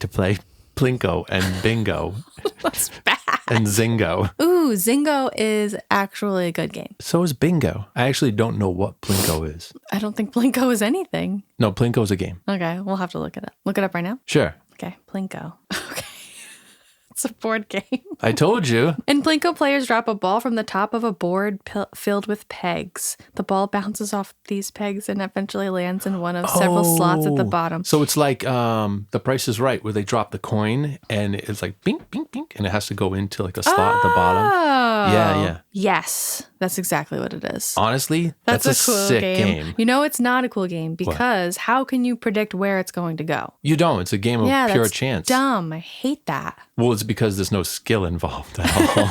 to play Plinko and Bingo. That's bad. And Zingo. Ooh, Zingo is actually a good game. So is Bingo. I actually don't know what Plinko is. I don't think Plinko is anything. No, Plinko is a game. Okay, we'll have to look it up. Look it up right now? Sure. Okay, Plinko. Okay. It's a board game. I told you. In Plinko, players drop a ball from the top of a board filled with pegs. The ball bounces off these pegs and eventually lands in one of several slots at the bottom. So it's like The Price is Right, where they drop the coin and it's like bink, bink, bink, and it has to go into like a slot at the bottom. Yeah. Yes, that's exactly what it is. Honestly, that's a cool sick game. You know, it's not a cool game because how can you predict where it's going to go? You don't. It's a game of pure that's chance. Dumb. I hate that. Well, it's because there's no skill involved at all.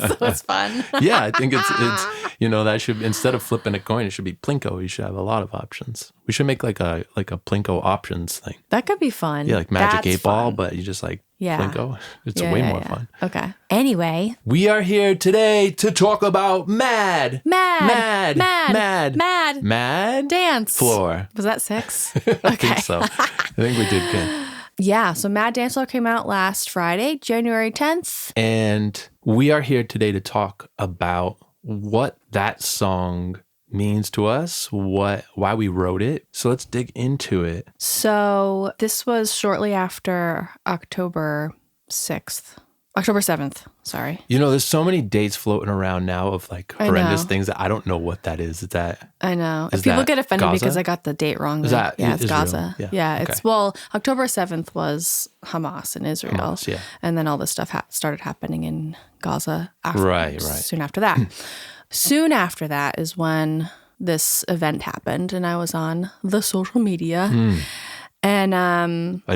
So it's fun. Yeah, I think it's that should, instead of flipping a coin, it should be Plinko. You should have a lot of options. We should make like a Plinko options thing. That could be fun. Yeah, like Magic That's 8-Ball, fun. but you just like Plinko. It's way more fun. Okay. Anyway. We are here today to talk about Mad Dance Floor. Was that 6? I think so. I think we did good. Yeah, so Mad Dance Floor came out last Friday, January 10th. And we are here today to talk about what that song means to us, why we wrote it. So let's dig into it. So this was shortly after October 7th, sorry. You know, there's so many dates floating around now of like horrendous things that I don't know what that is. Is that? I know. Is if people that get offended Gaza? because I got the date wrong. Is that it's Israel? Gaza. Yeah, okay. it's October 7th was Hamas in Israel. Hamas, yeah. And then all this stuff started happening in Gaza Right. soon after that. Soon after that is when this event happened and I was on the social media. And I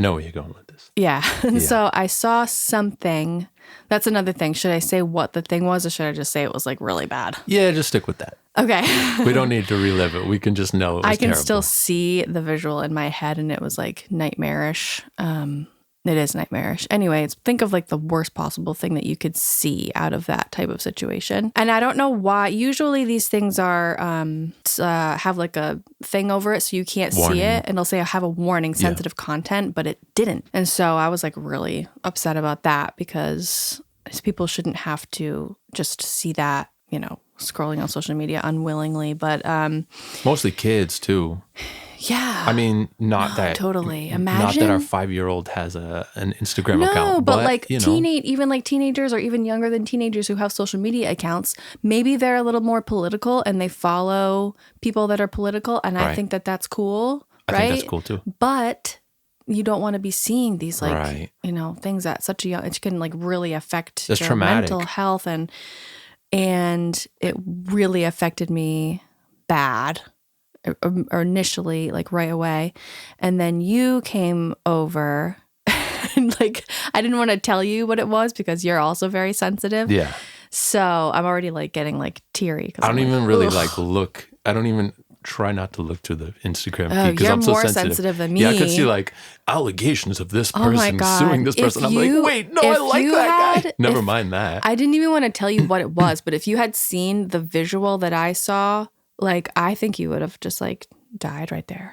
know where you're going with this. Yeah. And so I saw something. That's another thing. Should I say what the thing was or should I just say it was like really bad? Yeah, just stick with that. Okay. We don't need to relive it. We can just know it was I can terrible. still see the visual in my head and it was like nightmarish. It is nightmarish. Anyway, think of like the worst possible thing that you could see out of that type of situation. And I don't know why. Usually these things are have like a thing over it so you can't see it. And they'll say I have a warning, sensitive content, but it didn't. And so I was like really upset about that because people shouldn't have to just see that, scrolling on social media unwillingly. But mostly kids too. Yeah. I mean, totally. Imagine. Not that our 5-year-old has an Instagram account. No, but like even like teenagers or even younger than teenagers who have social media accounts, maybe they're a little more political and they follow people that are political. And I think that that's cool. I right? think that's cool too. But you don't want to be seeing these right. Things at such a young, it can like really affect that's your traumatic. mental health. And it really affected me bad. Or initially, like right away. And then you came over and like, I didn't want to tell you what it was because you're also very sensitive. Yeah. So I'm already like getting like teary. I don't even really ugh. look. I don't even try not to look through the Instagram feed because you're I'm so more sensitive. sensitive than me. Yeah, I could see like allegations of this person suing this person. I'm like, wait, no, I like that guy. Never mind that. I didn't even want to tell you what it was, but if you had seen the visual that I saw, like, I think you would have just like died right there.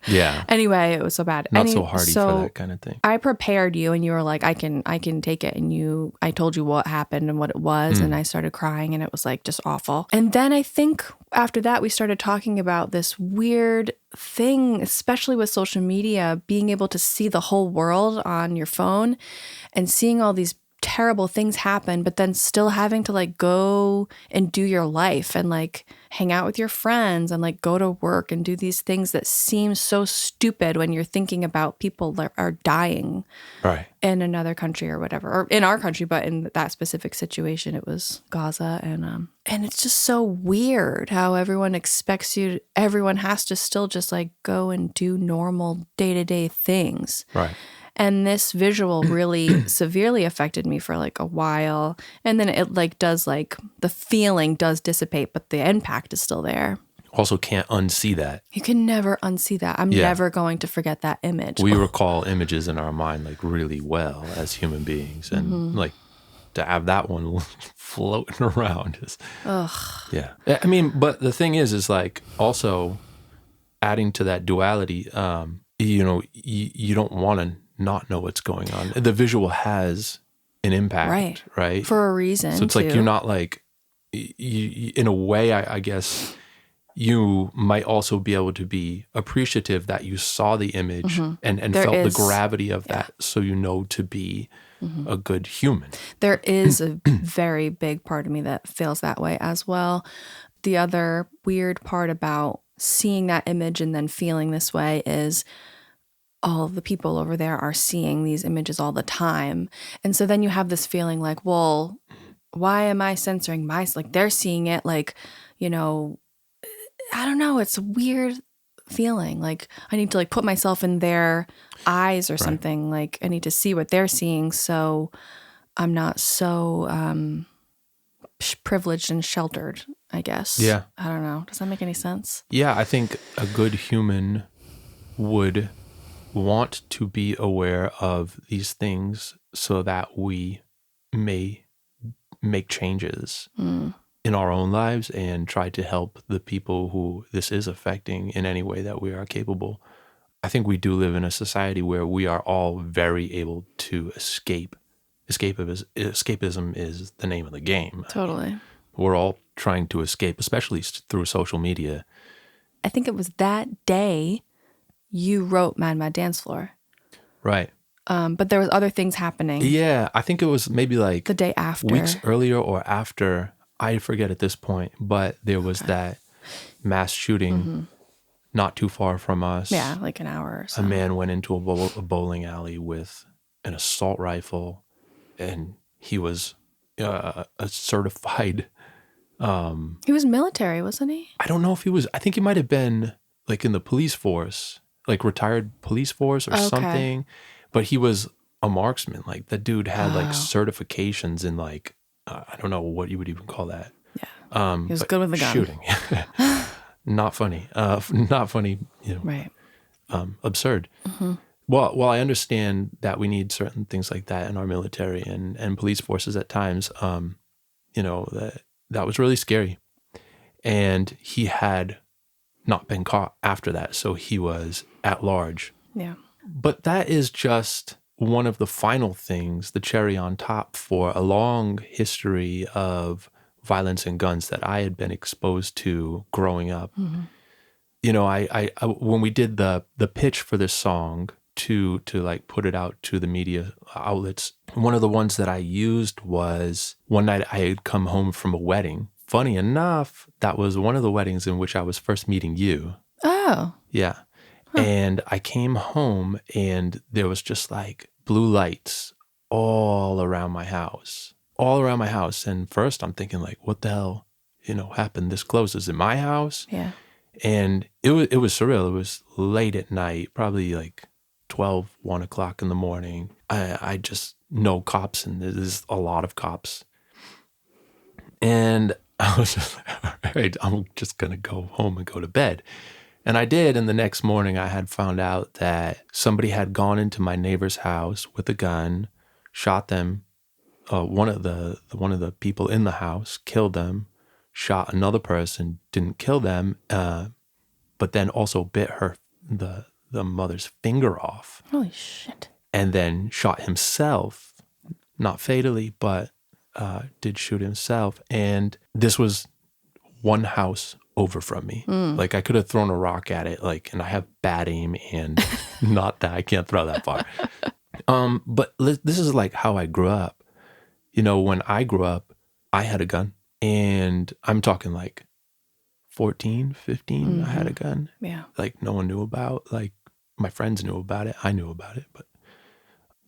Yeah. Anyway, it was so bad. Not so hardy for that kind of thing. I prepared you and you were like, I can take it. And I told you what happened and what it was. And I started crying and it was like just awful. And then I think after that, we started talking about this weird thing, especially with social media, being able to see the whole world on your phone and seeing all these terrible things happen, but then still having to like go and do your life and like hang out with your friends and like go to work and do these things that seem so stupid when you're thinking about people that are dying right in another country or whatever, or in our country, but in that specific situation, it was Gaza. And it's just so weird how everyone has to still just like go and do normal day-to-day things. Right. And this visual really severely affected me for like a while. And then it like does like the feeling does dissipate, but the impact is still there. Also can't unsee that. You can never unsee that. I'm never going to forget that image. We recall images in our mind like really well as human beings. And like to have that one floating around is, yeah. I mean, but the thing is like also adding to that duality, you don't want to not know what's going on. The visual has an impact, right? For a reason. So it's like you're not like, you, in a way, I guess you might also be able to be appreciative that you saw the image and felt the gravity of that, so you know to be a good human. There is a very big part of me that feels that way as well. The other weird part about seeing that image and then feeling this way is all of the people over there are seeing these images all the time. And so then you have this feeling like, well, why am I censoring like they're seeing it, like, you know, I don't know. It's a weird feeling. Like I need to like put myself in their eyes or something. Like I need to see what they're seeing. So I'm not so privileged and sheltered, I guess. Yeah. I don't know. Does that make any sense? Yeah. I think a good human would want to be aware of these things so that we may make changes in our own lives and try to help the people who this is affecting in any way that we are capable. I think we do live in a society where we are all very able to escape. Escapism is the name of the game. Totally. We're all trying to escape, especially through social media. I think it was that day you wrote Mad Mad Dance Floor. Right. But there was other things happening. Yeah, I think it was maybe like the day after. Weeks earlier or after. I forget at this point, but there was that mass shooting not too far from us. Yeah, like an hour or so. A man went into a bowling alley with an assault rifle, and he was a certified... he was military, wasn't he? I don't know if he was... I think he might have been like in the police force, like retired police force or something. But he was a marksman. Like the dude had like certifications in like... I don't know what you would even call that. Yeah. He was good with the gun. Shooting. Not funny. Not funny, you know. Right. Absurd. Well, I understand that we need certain things like that in our military and police forces at times. You know, that was really scary. And he had not been caught after that. So he was at large. Yeah. But that is just one of the final things, the cherry on top for a long history of violence and guns that I had been exposed to growing up. You know, I when we did the pitch for this song to like put it out to the media outlets, one of the ones that I used was one night I had come home from a wedding. Funny enough, that was one of the weddings in which I was first meeting you. Oh. Yeah. And I came home and there was just like blue lights all around my house. And first I'm thinking like, what the hell, you know, happened this close? Is it my house? Yeah. And it was surreal. It was late at night, probably like 12, 1 o'clock in the morning. I just know cops, and there's a lot of cops. And I was just like, all right, I'm just going to go home and go to bed. And I did, and the next morning I had found out that somebody had gone into my neighbor's house with a gun, shot them. One of the people in the house killed them, shot another person, didn't kill them, but then also bit the mother's finger off. Holy shit! And then shot himself, not fatally, but did shoot himself. And this was one house over from me. Like I could have thrown a rock at it, like, and I have bad aim, and not that I can't throw that far. But this is like how I grew up. You know, when I grew up, I had a gun, and I'm talking like 14, 15, I had a gun. Yeah. Like no one knew about, like my friends knew about it. I knew about it, but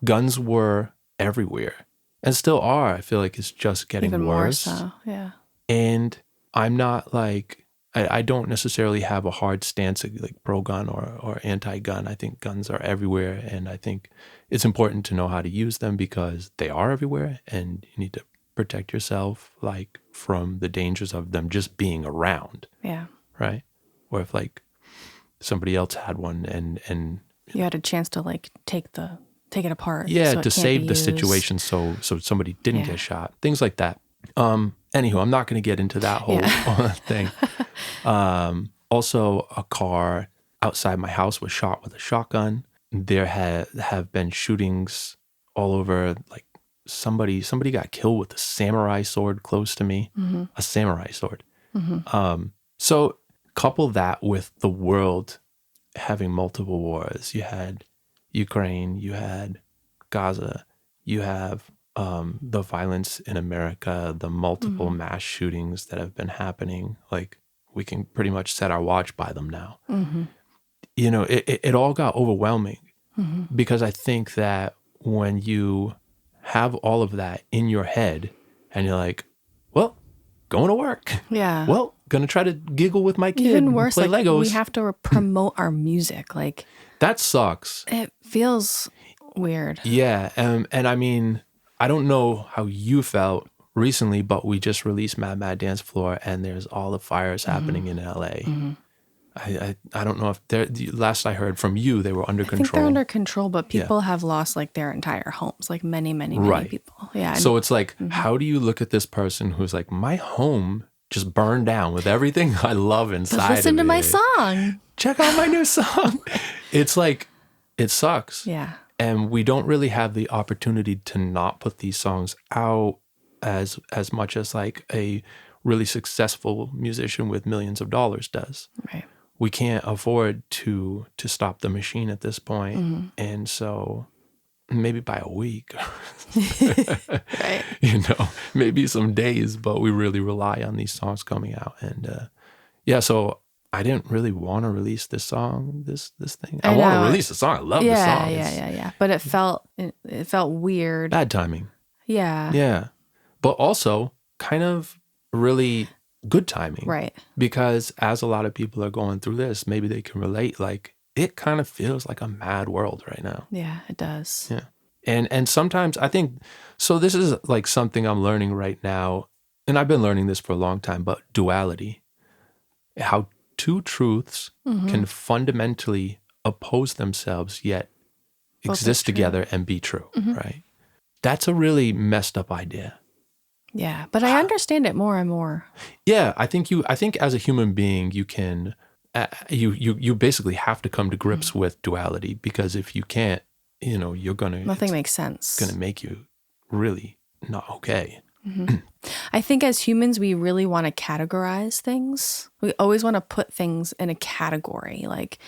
guns were everywhere and still are. I feel like it's just getting even worse. More so, yeah. And I'm not like, I don't necessarily have a hard stance like pro-gun or anti-gun. I think guns are everywhere, and I think it's important to know how to use them because they are everywhere, and you need to protect yourself like from the dangers of them just being around. Yeah. Right? Or if like somebody else had one and you had a chance to like take it apart. Yeah, so to save the situation so somebody didn't get shot. Things like that. Anywho, I'm not going to get into that whole thing. Also, a car outside my house was shot with a shotgun. there have been shootings all over. Like somebody got killed with a samurai sword close to me, a samurai sword. So couple that with the world having multiple wars. You had Ukraine, you had Gaza, you have the violence in America, the multiple mass shootings that have been happening. Like we can pretty much set our watch by them now. You know, it all got overwhelming because I think that when you have all of that in your head and you're like, well, going to work. Yeah. Well, gonna try to giggle with my kid Even and worse, play like Legos. we have to promote our music. Like that sucks. it feels weird. Yeah. And I mean, I don't know how you felt recently, but we just released Mad Dance Floor and there's all the fires happening in LA. I don't know if they're, last I heard from you, they were under I control. think they're under control, but people have lost like their entire homes, like many people. Yeah. So it's like, how do you look at this person who's like, my home just burned down with everything I love inside Just listen of to it. my song. Check out my new song. It's like, it sucks. Yeah. And we don't really have the opportunity to not put these songs out as much as like a really successful musician with millions of dollars does. Right. We can't afford to stop the machine at this point. And so maybe by a week, Right. you know, maybe some days, but we really rely on these songs coming out. And yeah, so I didn't really want to release this song, this thing. I want to release the song. I love the song. Yeah. But it felt weird. Bad timing. Yeah. Yeah. But also kind of really good timing. Right. Because as a lot of people are going through this, maybe they can relate. Like it kind of feels like a mad world right now. Yeah, it does. Yeah. And sometimes I think, so this is like something I'm learning right now, and I've been learning this for a long time, but duality. How two truths can fundamentally oppose themselves yet exist together and be true, right? That's a really messed up idea. Yeah, but I understand it more and more. Yeah, I think as a human being, you can, you basically have to come to grips with duality, because if you can't, you know, Nothing makes sense. It's going to make you really not okay. I think as humans, we really want to categorize things. We always want to put things in a category, like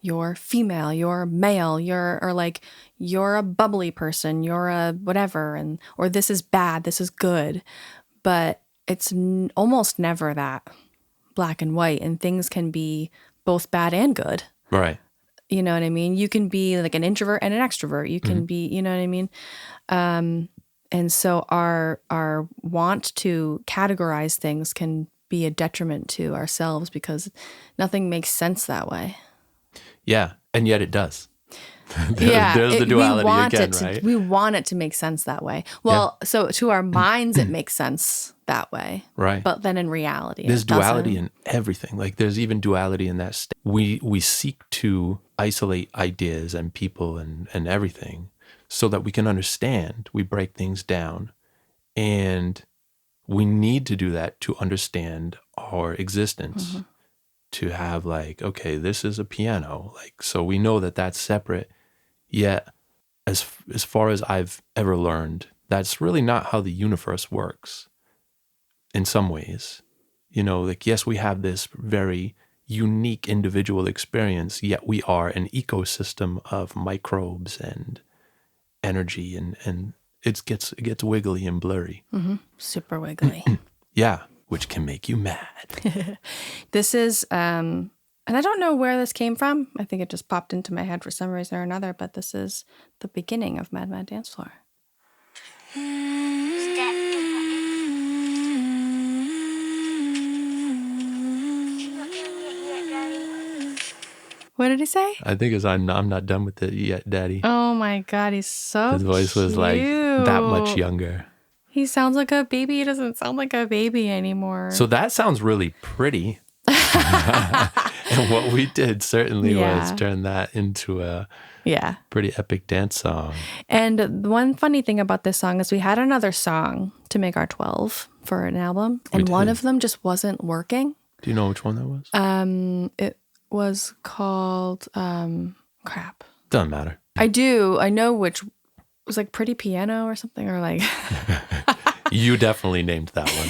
you're female, you're male, you're a bubbly person, you're a whatever, or this is bad, this is good. But it's almost never that black and white, and things can be both bad and good. Right. You know what I mean? You can be like an introvert and an extrovert. You can be, you know what I mean? And so our want to categorize things can be a detriment to ourselves, because nothing makes sense that way. Yeah, and yet it does. There's the duality again, right? We want it to make sense that way. Well, so to our minds, it makes sense that way. Right. But then in reality, there's it doesn't. duality in everything. Like there's even duality in that state. We seek to isolate ideas and people and everything so that we can understand. We break things down, and we need to do that to understand our existence. To have like, okay, this is a piano, like, so we know that that's separate. Yet, as far as I've ever learned, that's really not how the universe works. In some ways, you know, like, yes, we have this very unique individual experience, yet we are an ecosystem of microbes and energy, and it gets wiggly and blurry. Super wiggly. Yeah, which can make you mad. This is, and I don't know where this came from. I think it just popped into my head for some reason or another, but this is the beginning of Mad Dance Floor. What did he say? I think it's I'm not done with it yet, Daddy. Oh my God, he's so His voice was like that much younger. He sounds like a baby. He doesn't sound like a baby anymore. So that sounds really pretty. And what we did certainly was turn that into a pretty epic dance song. And one funny thing about this song is we had another song to make our 12 for an album, and one of them just wasn't working. Do you know which one that was? It was called crap. Doesn't matter. I do. I know which was like Pretty Piano or something, or like. You definitely named that one.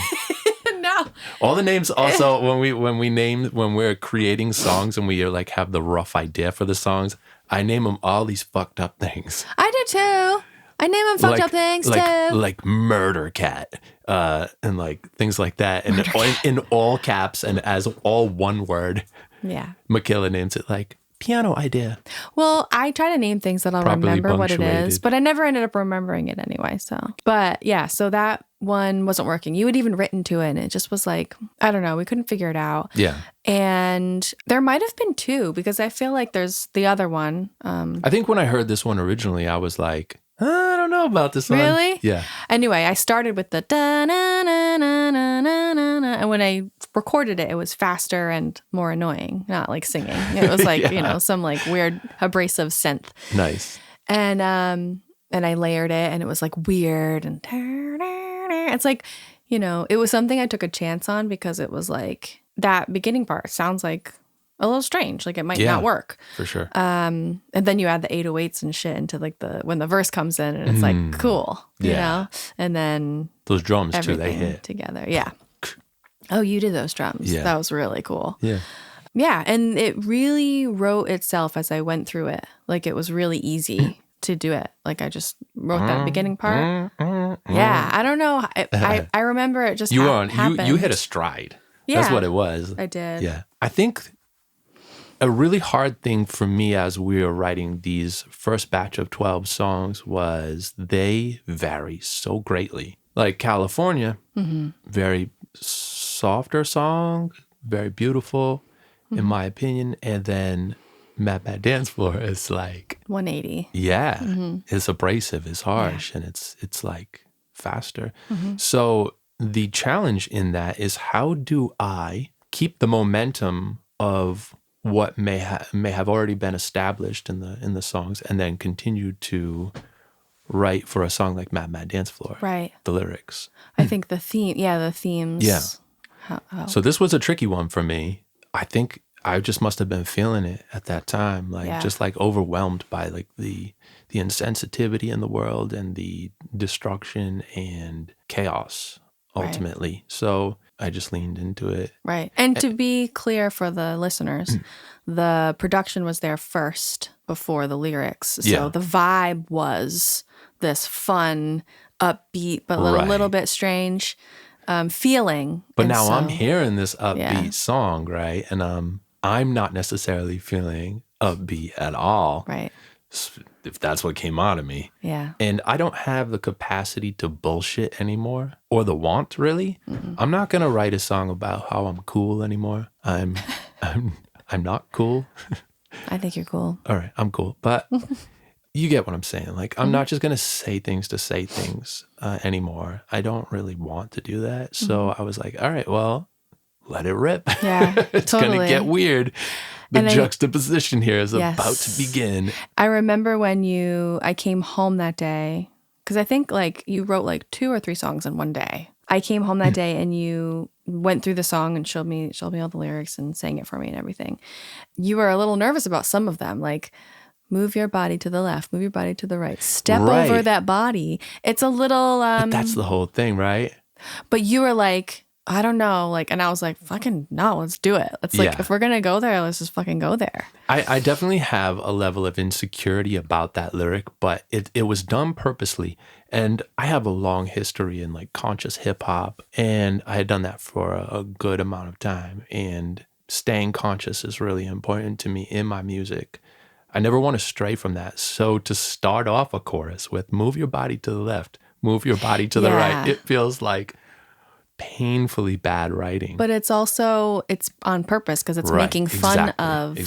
No. All the names also when we're creating songs and we like have the rough idea for the songs, I name them all these fucked up things. I do too. I name them fucked up things too. Like Murder Cat, and like things like that, and in all caps and as all one word. Yeah. Michaela names it like piano idea. Well, I try to name things that I'll remember what it is, but I never ended up remembering it anyway. So, but yeah, so that one wasn't working. You had even written to it and it just was like, I don't know, we couldn't figure it out. Yeah. And there might have been two because I feel like there's the other one. I think when I heard this one originally, I was like, I don't know about this one. Really? Yeah. Anyway, I started with the da-na-na-na-na-na-na, and when I recorded it, it was faster and more annoying, not like singing. It was like, some like weird abrasive synth. Nice. And I layered it and it was like weird and it's like, it was something I took a chance on because it was like that beginning part sounds like a little strange, like it might not work. For sure. And then you add the 808s and shit into like when the verse comes in and it's like cool, you know? And then those drums too, they hit together. Yeah. Oh, you did those drums. Yeah. That was really cool. Yeah. Yeah. And it really wrote itself as I went through it. Like it was really easy to do it. Like I just wrote that beginning part. Yeah. I don't know. I remember it just happened. You hit a stride. Yeah. That's what it was. I did. Yeah. I think a really hard thing for me as we were writing these first batch of 12 songs was they vary so greatly. Like California, very softer song, very beautiful, in my opinion. And then Mad Mad Dance Floor is like 180. Yeah. It's abrasive, it's harsh, and it's like faster. So the challenge in that is how do I keep the momentum of what may have already been established in the songs and then continue to write for a song like Mad Mad Dance Floor. Right. The lyrics. I think the themes. Yeah. So this was a tricky one for me. I think I just must have been feeling it at that time, like just like overwhelmed by like the insensitivity in the world and the destruction and chaos ultimately. Right. So I just leaned into it. Right. And to be clear for the listeners, the production was there first before the lyrics. So the vibe was this fun, upbeat, but a little bit strange feeling. But and now I'm hearing this upbeat song, right? And I'm not necessarily feeling upbeat at all. Right. If that's what came out of me. Yeah. And I don't have the capacity to bullshit anymore or the want really. I'm not going to write a song about how I'm cool anymore. I'm not cool. I think you're cool. All right, I'm cool. But you get what I'm saying. Like I'm not just going to say things anymore. I don't really want to do that. So I was like, all right, well, let it rip. Yeah, it's going to get weird. The juxtaposition here is about to begin. I remember when I came home that day, because I think like you wrote like 2 or 3 songs in one day. I came home that day and you went through the song and showed me all the lyrics and sang it for me and everything. You were a little nervous about some of them, like move your body to the left, move your body to the right, step over that body. It's a little... but that's the whole thing, right? But you were like... I don't know, like, and I was like, fucking no, let's do it. It's like, if we're going to go there, let's just fucking go there. I definitely have a level of insecurity about that lyric, but it was done purposely. And I have a long history in like conscious hip hop, and I had done that for a good amount of time. And staying conscious is really important to me in my music. I never want to stray from that. So to start off a chorus with move your body to the left, move your body to the right, it feels like painfully bad writing. But it's on purpose because it's making fun of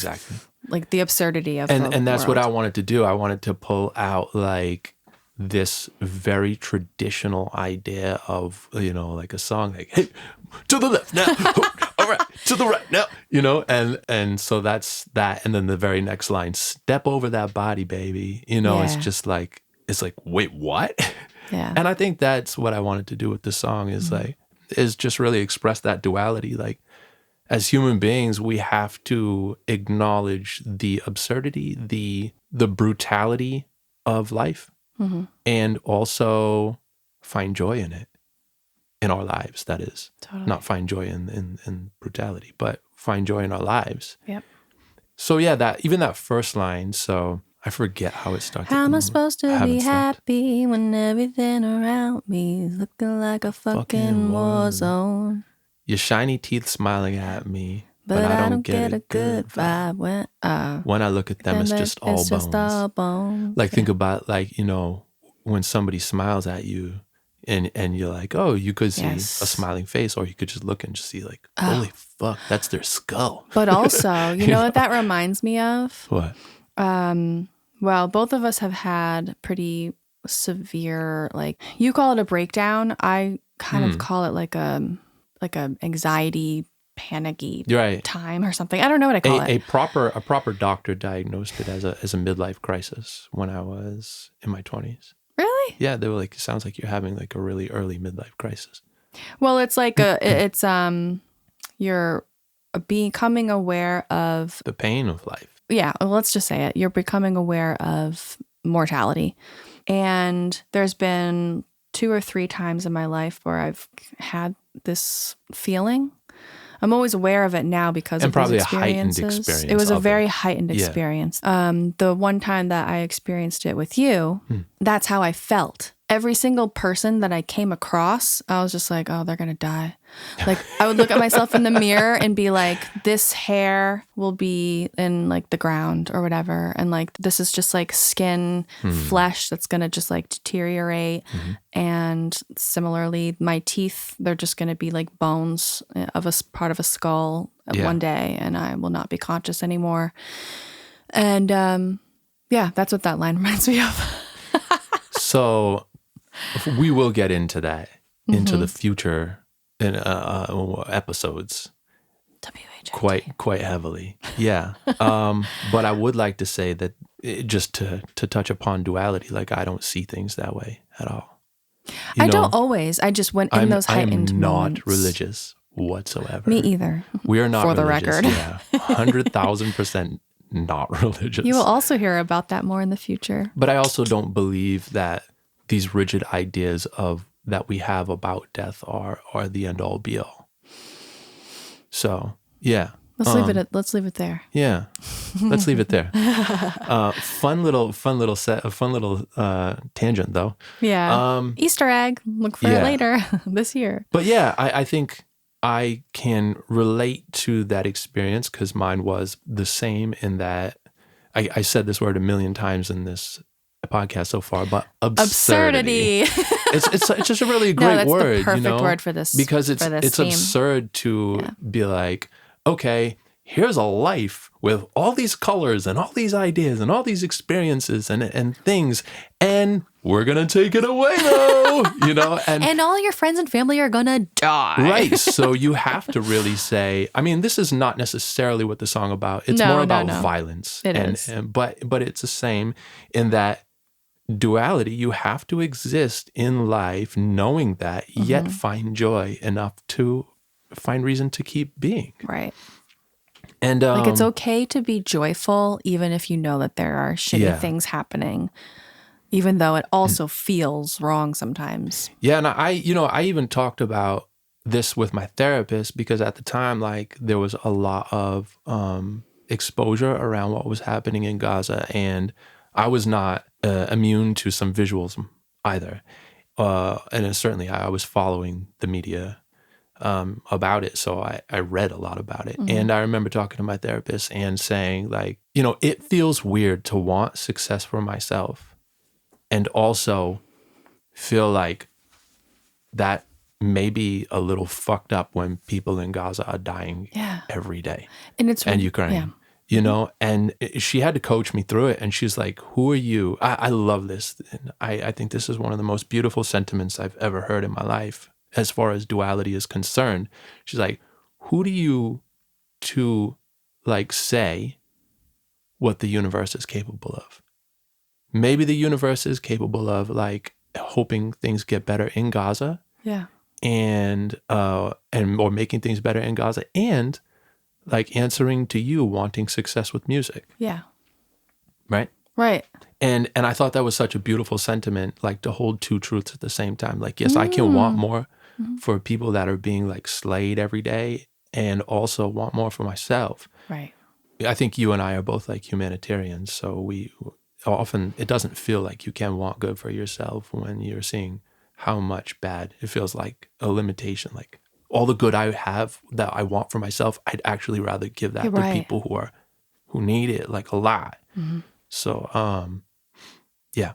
like the absurdity of and that's what I wanted to do. I wanted to pull out like this very traditional idea of, like a song like, hey, to the left now, all right, to the right now, and so that's that. And then the very next line, step over that body, baby. It's just like, it's like, wait, what? Yeah. And I think that's what I wanted to do with the song is like, is just really express that duality. Like, as human beings, we have to acknowledge the absurdity, the brutality of life, and also find joy in it, in our lives, that is. Totally. Not find joy in brutality, but find joy in our lives. Yep. So yeah, that first line, so I forget how it started. How am I supposed to be happy when everything around me is looking like a fucking war zone? Your shiny teeth smiling at me, but I don't get a good vibe when I look at them. It's just all bones. Just all bones. Like think about when somebody smiles at you, and you're like, oh, you could see a smiling face, or you could just look and just see like, holy fuck, that's their skull. But also, you know what that reminds me of? What? Well, both of us have had pretty severe, like, you call it a breakdown. I kind of call it like a anxiety, panicky time or something. I don't know what I call it. A proper doctor diagnosed it as a midlife crisis when I was in my 20s. Really? Yeah, they were like, it sounds like you're having like a really early midlife crisis. Well, it's like you're becoming aware of the pain of life. Yeah, well, let's just say it. You're becoming aware of mortality. And there's been 2 or 3 times in my life where I've had this feeling. I'm always aware of it now because of these experiences. And probably a heightened experience. It was a very heightened experience. The one time that I experienced it with you, that's how I felt. Every single person that I came across, I was just like, oh, they're going to die. Like, I would look at myself in the mirror and be like, this hair will be in like the ground or whatever. And like, this is just like skin, flesh that's going to just like deteriorate. And similarly, my teeth, they're just going to be like bones of a part of a skull one day, and I will not be conscious anymore. And that's what that line reminds me of. So we will get into that, into the future in episodes. WHIT. Quite heavily. Yeah. But I would like to say that just to touch upon duality, like I don't see things that way at all. I don't always. I just went in those heightened moments. I'm not religious whatsoever. Me either. We are not for religious. The record. Yeah. 100,000% not religious. You will also hear about that more in the future. But I also don't believe that these rigid ideas that we have about death are the end all be all. So yeah, let's leave it there. Yeah, let's leave it there. Fun little tangent though. Yeah, Easter egg. Look for it later this year. But yeah, I think I can relate to that experience because mine was the same in that I said this word a million times in this podcast so far, but absurdity. it's just a really great word. The perfect word for this because it's absurd to be like, okay, here's a life with all these colors and all these ideas and all these experiences and things, and we're gonna take it away though, and all your friends and family are gonna die. Right. So you have to really say, I mean, this is not necessarily what the song about. It's more about violence. It is. But it's the same in that duality. You have to exist in life knowing that, yet find joy enough to find reason to keep being. Right. And like it's okay to be joyful even if you know that there are shitty things happening, even though it also feels wrong sometimes. Yeah, and I even talked about this with my therapist because at the time, like, there was a lot of exposure around what was happening in Gaza, and I was not immune to some visuals either. And certainly I was following the media about it. So I read a lot about it. And I remember talking to my therapist and saying, like, it feels weird to want success for myself and also feel like that may be a little fucked up when people in Gaza are dying every day. And Ukraine. Yeah. And she had to coach me through it. And she's like, who are you? I love this. And I think this is one of the most beautiful sentiments I've ever heard in my life as far as duality is concerned. She's like, who do you to like say what the universe is capable of? Maybe the universe is capable of like hoping things get better in Gaza. Yeah. And or making things better in Gaza. And like answering to you wanting success with music, Yeah. right? Right. And I thought that was such a beautiful sentiment, like to hold two truths at the same time. Like, yes, I can want more for people that are being like slayed every day, and also want more for myself. Right. I think you and I are both like humanitarians, so we often, it doesn't feel like you can want good for yourself when you're seeing how much bad. It feels like a limitation, like all the good I have that I want for myself, I'd actually rather give that to people who need it like a lot. So yeah,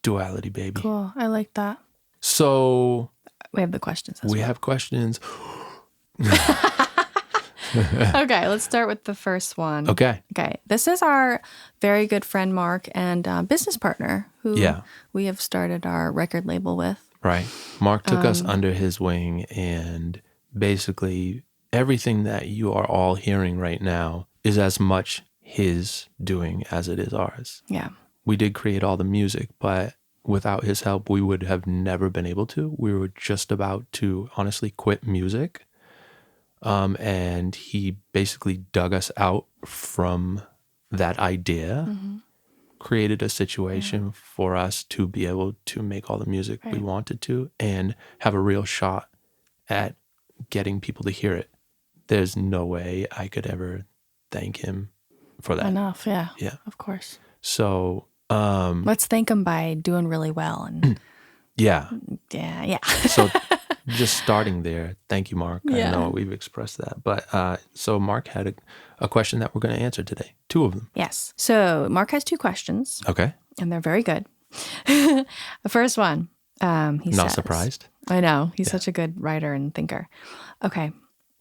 duality, baby. Cool. I like that. So We have the questions as we well. have questions. Okay, let's start with the first one. Okay. This is our very good friend Mark and business partner who we have started our record label with. Right. Mark took us under his wing, and basically everything that you are all hearing right now is as much his doing as it is ours. Yeah. We did create all the music, but without his help, we would have never been able to. We were just about to honestly quit music. And he basically dug us out from that idea, created a situation for us to be able to make all the music we wanted to and have a real shot at getting people to hear it. There's no way I could ever thank him for that. Enough, yeah. Yeah. Of course. So let's thank him by doing really well and yeah. So just starting there, thank you, Mark. I know we've expressed that. But so Mark had a question that we're going to answer today. 2 of them. Yes. So Mark has 2 questions. Okay. And they're very good. The first one, he says. Not surprised. I know. He's such a good writer and thinker. Okay.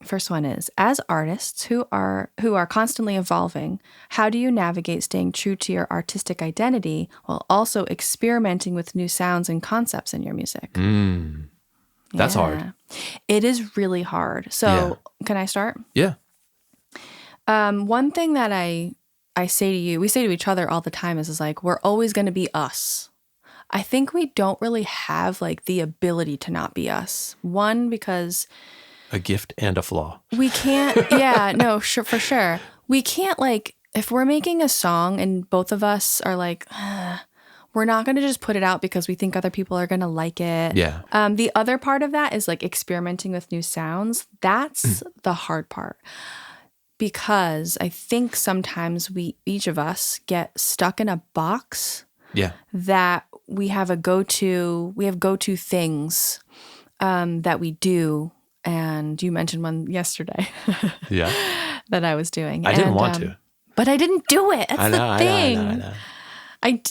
First one is, as artists who are constantly evolving, how do you navigate staying true to your artistic identity while also experimenting with new sounds and concepts in your music? That's hard. It is really hard. So can I start? Yeah. One thing that I say to you, we say to each other all the time is like, we're always going to be us. I think we don't really have like the ability to not be us. One, because a gift and a flaw. We can't, for sure. We can't like, if we're making a song and both of us are like, we're not going to just put it out because we think other people are going to like it. Yeah. The other part of that is like experimenting with new sounds. That's the hard part. Because I think sometimes each of us get stuck in a box that we have go-to things that we do. And you mentioned one yesterday that I was doing. I didn't want to. But I didn't do it. That's the thing. I know.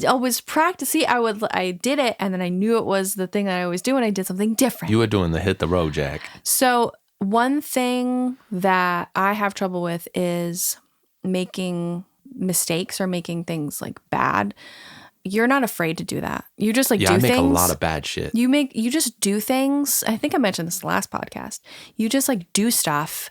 I was practicing. I did it, and then I knew it was the thing that I always do, and I did something different. You were doing the hit the road, Jack. So one thing that I have trouble with is making mistakes or making things like bad. You're not afraid to do that. You just like do things. Yeah, I make a lot of bad shit. You just do things. I think I mentioned this in the last podcast. You just like do stuff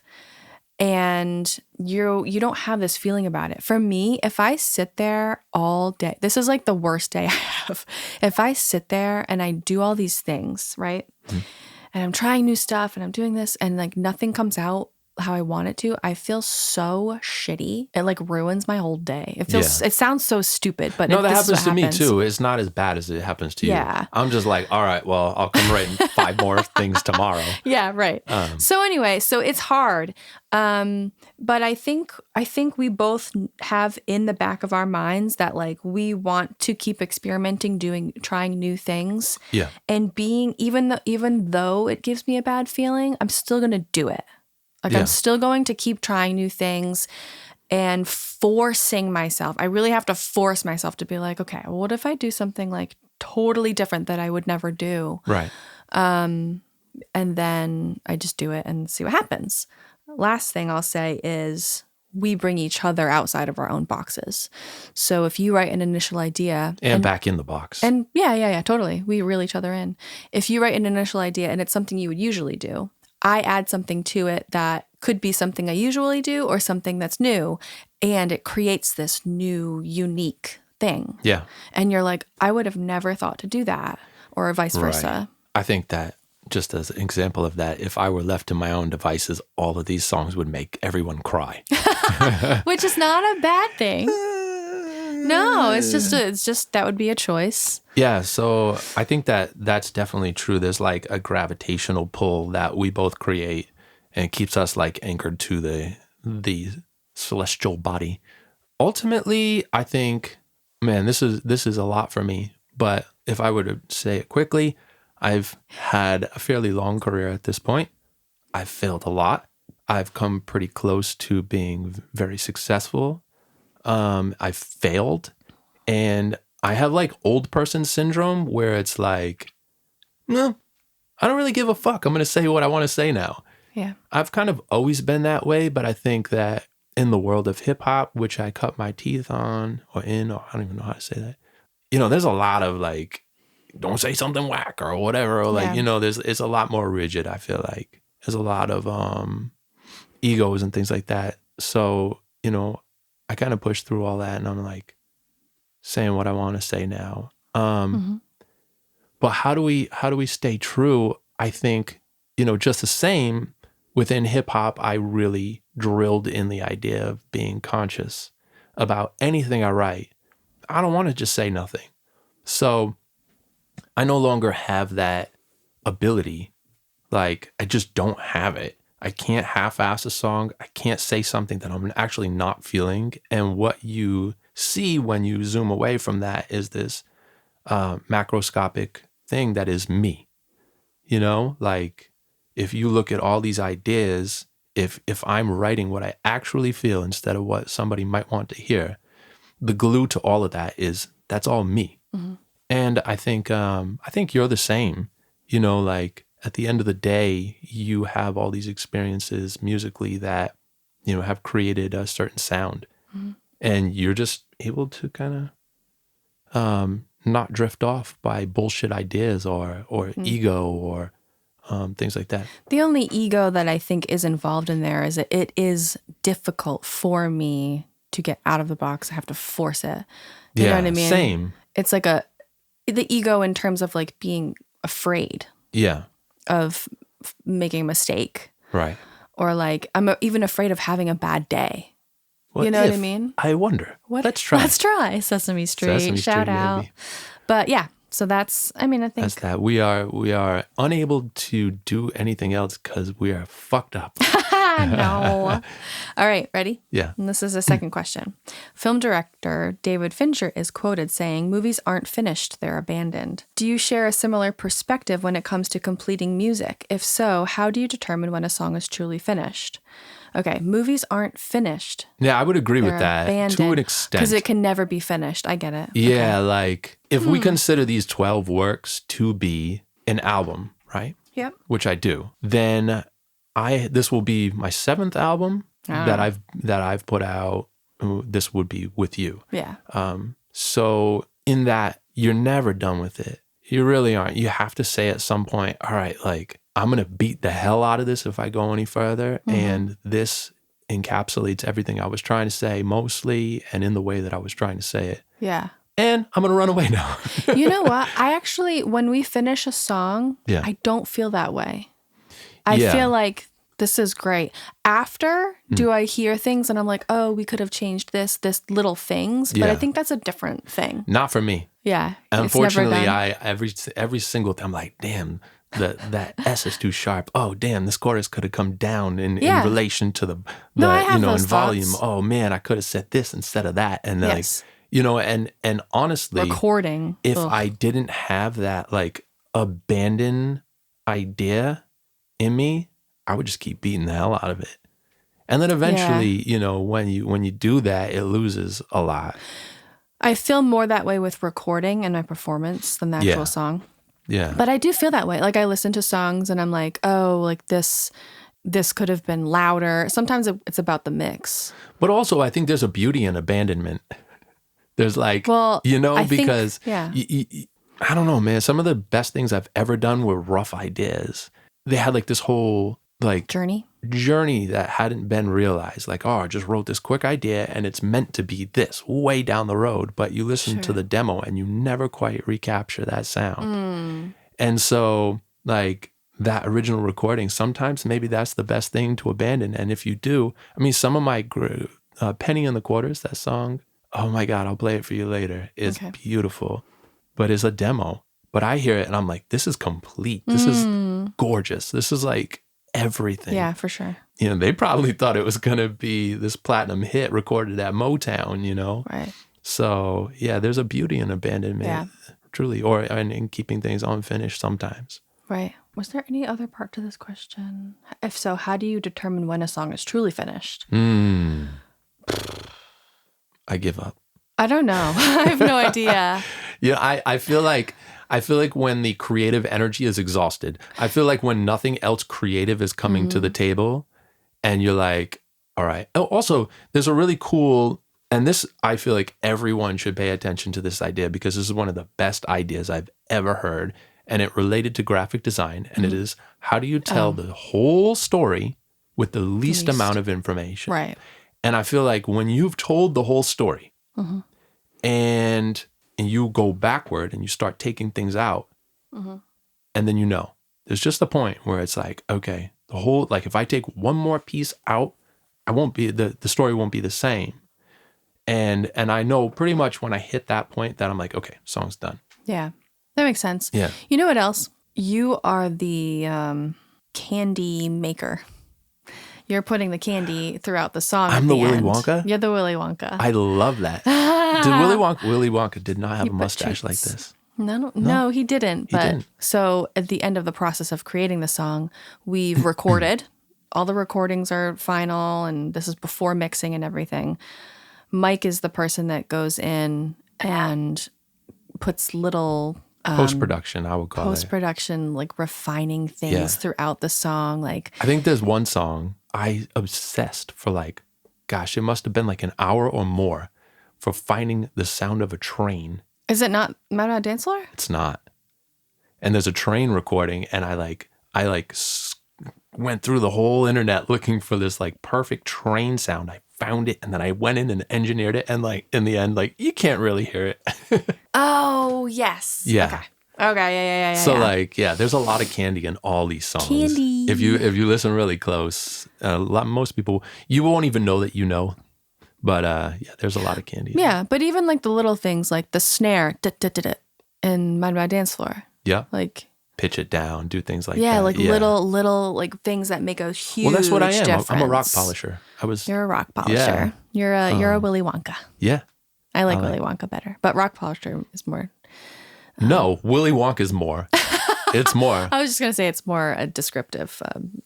and you don't have this feeling about it. For me, if I sit there all day, this is like the worst day I have. If I sit there and I do all these things, right? And I'm trying new stuff and I'm doing this and like nothing comes out how I want it to, I feel so shitty. It like ruins my whole day. It sounds so stupid, but no, that happens to me too. It's not as bad as it happens to you. Yeah. I'm just like, all right, well, I'll come write 5 more things tomorrow. Yeah, right. So anyway, so it's hard. But I think we both have in the back of our minds that like we want to keep experimenting, trying new things. Yeah. And even though it gives me a bad feeling, I'm still going to do it. Like I'm still going to keep trying new things and forcing myself. I really have to force myself to be like, okay, well, what if I do something like totally different that I would never do? Right. And then I just do it and see what happens. Last thing I'll say is we bring each other outside of our own boxes. So if you write an initial idea and back in the box. And yeah, totally. We reel each other in. If you write an initial idea and it's something you would usually do, I add something to it that could be something I usually do or something that's new, and it creates this new, unique thing. Yeah. And you're like, I would have never thought to do that, or vice versa. I think that just as an example of that, if I were left to my own devices, all of these songs would make everyone cry. Which is not a bad thing. No, it's just that would be a choice. Yeah, so I think that that's definitely true. There's like a gravitational pull that we both create, and it keeps us like anchored to the celestial body. Ultimately, I think, man, this is a lot for me. But if I were to say it quickly, I've had a fairly long career at this point. I've failed a lot. I've come pretty close to being very successful. I've failed, and I have like old person syndrome where it's like, no, I don't really give a fuck. I'm going to say what I want to say now. Yeah. I've kind of always been that way, but I think that in the world of hip hop, which I cut my teeth on or I don't even know how to say that. There's a lot of like, don't say something whack or whatever. Or like, it's a lot more rigid. I feel like there's a lot of egos and things like that. So, I kind of push through all that, and I'm like saying what I want to say now. But how do we stay true? I think, just the same within hip hop, I really drilled in the idea of being conscious about anything I write. I don't want to just say nothing. So I no longer have that ability. Like, I just don't have it. I can't half-ass a song. I can't say something that I'm actually not feeling. And what you see when you zoom away from that is this macroscopic thing that is me. Like, if you look at all these ideas, if I'm writing what I actually feel instead of what somebody might want to hear, the glue to all of that is that's all me. Mm-hmm. And I think you're the same. Like, at the end of the day, you have all these experiences musically that, have created a certain sound. Mm-hmm. And you're just able to kind of not drift off by bullshit ideas or ego or things like that. The only ego that I think is involved in there is that it is difficult for me to get out of the box. I have to force it. You know what I mean? Same. It's like the ego in terms of like being afraid. Yeah. Of making a mistake. Right. Or like, I'm even afraid of having a bad day. What you know what I mean? I wonder. Let's try. Sesame Street. Shout out. Maybe. But yeah, so I think. That's that. We are unable to do anything else because we are fucked up. No. All right, ready? Yeah. And this is the second question. Film director David Fincher is quoted saying, "Movies aren't finished, they're abandoned." Do you share a similar perspective when it comes to completing music? If so, how do you determine when a song is truly finished? Okay, movies aren't finished. Yeah, I would agree with that abandoned, to an extent. Because it can never be finished. I get it. Yeah, okay. Like if we consider these 12 works to be an album, right? Yep. Which I do. Then this will be my 7th album that I've put out. This would be with you. Yeah. So in that, you're never done with it. You really aren't. You have to say at some point, all right, like, I'm going to beat the hell out of this if I go any further. Mm-hmm. And this encapsulates everything I was trying to say mostly and in the way that I was trying to say it. Yeah. And I'm going to run away now. You know what? I actually, when we finish a song, I don't feel that way. I feel like this is great. After, do I hear things and I'm like, oh, we could have changed this little things. But I think that's a different thing. Not for me. Yeah. Unfortunately, every single time I'm like, damn, that S is too sharp. Oh, damn, this chorus could have come down in relation to the in volume. Thoughts. Oh man, I could have said this instead of that. And like, and honestly, recording. If I didn't have that like abandoned idea in me, I would just keep beating the hell out of it. And then eventually, when you do that, it loses a lot. I feel more that way with recording and my performance than the actual song. Yeah. But I do feel that way. Like I listen to songs and I'm like, oh, like this could have been louder. Sometimes it's about the mix. But also I think there's a beauty in abandonment. There's like, because I don't know, man. Some of the best things I've ever done were rough ideas. They had like this whole like journey that hadn't been realized. Like, oh, I just wrote this quick idea and it's meant to be this way down the road. But you listen to the demo and you never quite recapture that sound. And so like that original recording, sometimes maybe that's the best thing to abandon. And if you do, I mean, some of my Penny and the Quarters, that song, oh my God, I'll play it for you later. It's beautiful, but it's a demo. But I hear it and I'm like, this is complete. This is gorgeous. This is like everything. Yeah, for sure. You know, they probably thought it was going to be this platinum hit recorded at Motown, you know? Right. So, yeah, there's a beauty in abandonment, truly, or in keeping things unfinished sometimes. Right. Was there any other part to this question? If so, how do you determine when a song is truly finished? I give up. I don't know. I have no idea. Yeah, I feel like when the creative energy is exhausted, I feel like when nothing else creative is coming to the table and you're like, all right. Oh, also, there's a really cool, and this, I feel like everyone should pay attention to this idea because this is one of the best ideas I've ever heard. And it related to graphic design. And it is, how do you tell the whole story with the least amount of information? Right. And I feel like when you've told the whole story and you go backward and you start taking things out, and then there's just a point where it's like, okay, the whole, like if I take one more piece out, I won't be, the story won't be the same. And I know pretty much when I hit that point that I'm like, okay, song's done. Yeah, that makes sense. Yeah. You know what else? You are the candy maker. You're putting the candy throughout the song. I'm the Willy Wonka? You're the Willy Wonka. I love that. Willy Wonka did not have a mustache like this. No, he didn't. He didn't. So at the end of the process of creating the song, we've recorded. All the recordings are final, and this is before mixing and everything. Mike is the person that goes in and puts little post-production, I would call it. Post-production, like refining things throughout the song. Like I think there's one song I obsessed for like, gosh, it must have been like an hour or more for finding the sound of a train. Is it not Mad Mad Dance Floor? It's not. And there's a train recording, and I went through the whole internet looking for this like perfect train sound. I found it, and then I went in and engineered it, and like in the end, like you can't really hear it. Oh yes. Yeah. Okay. Yeah. So like, yeah, there's a lot of candy in all these songs. Candy. If you listen really close, most people, you won't even know that you know. But yeah, there's a lot of candy. Yeah, but even like the little things like the snare and Mad Mad Dance Floor. Yeah. Like pitch it down, do things like that. Yeah, like little like things that make a huge Well, that's what I am. Difference. I'm a rock polisher. You're a rock polisher. Yeah. You're a Willy Wonka. Yeah. I like Willy Wonka better, but rock polisher is more. No, Willy Wonka is more. It's more. I was just gonna say it's more a descriptive,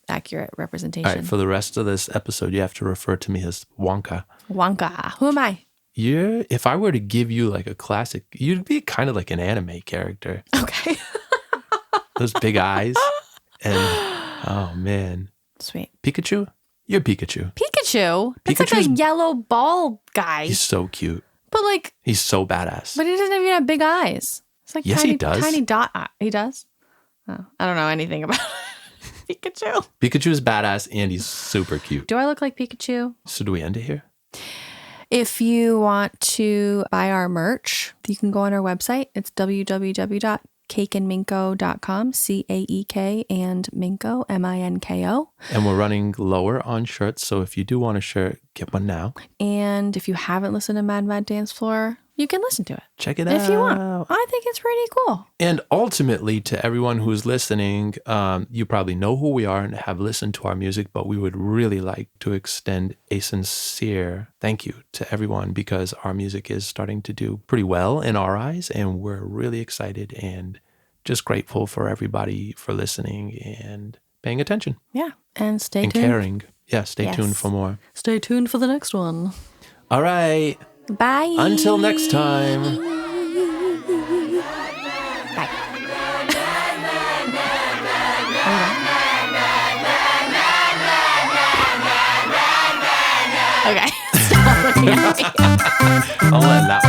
accurate representation. All right, for the rest of this episode, you have to refer to me as Wonka. Wonka. Who am I? If I were to give you like a classic, you'd be kind of like an anime character. Okay. Those big eyes. And, oh man. Sweet. Pikachu? You're Pikachu. Pikachu? It's like a yellow ball guy. He's so cute. But like. He's so badass. But he doesn't even have big eyes. It's like yes, tiny, he does. Tiny dot. He does? Oh, I don't know anything about Pikachu. Pikachu's badass and he's super cute. Do I look like Pikachu? So do we end it here? If you want to buy our merch, you can go on our website. It's www.cakeandminko.com, CAEK and Minko, MINKO. And we're running lower on shirts, so if you do want a shirt, get one now. And if you haven't listened to Mad Mad Dance Floor, you can listen to it. Check it out. If you want. I think it's pretty cool. And ultimately, to everyone who's listening, you probably know who we are and have listened to our music, but we would really like to extend a sincere thank you to everyone because our music is starting to do pretty well in our eyes, and we're really excited and just grateful for everybody for listening and paying attention. Yeah, and stay tuned. And caring. Yeah, stay tuned for more. Stay tuned for the next one. All right. Bye. Until next time. Bye. Okay. Stop looking at me. I'll end that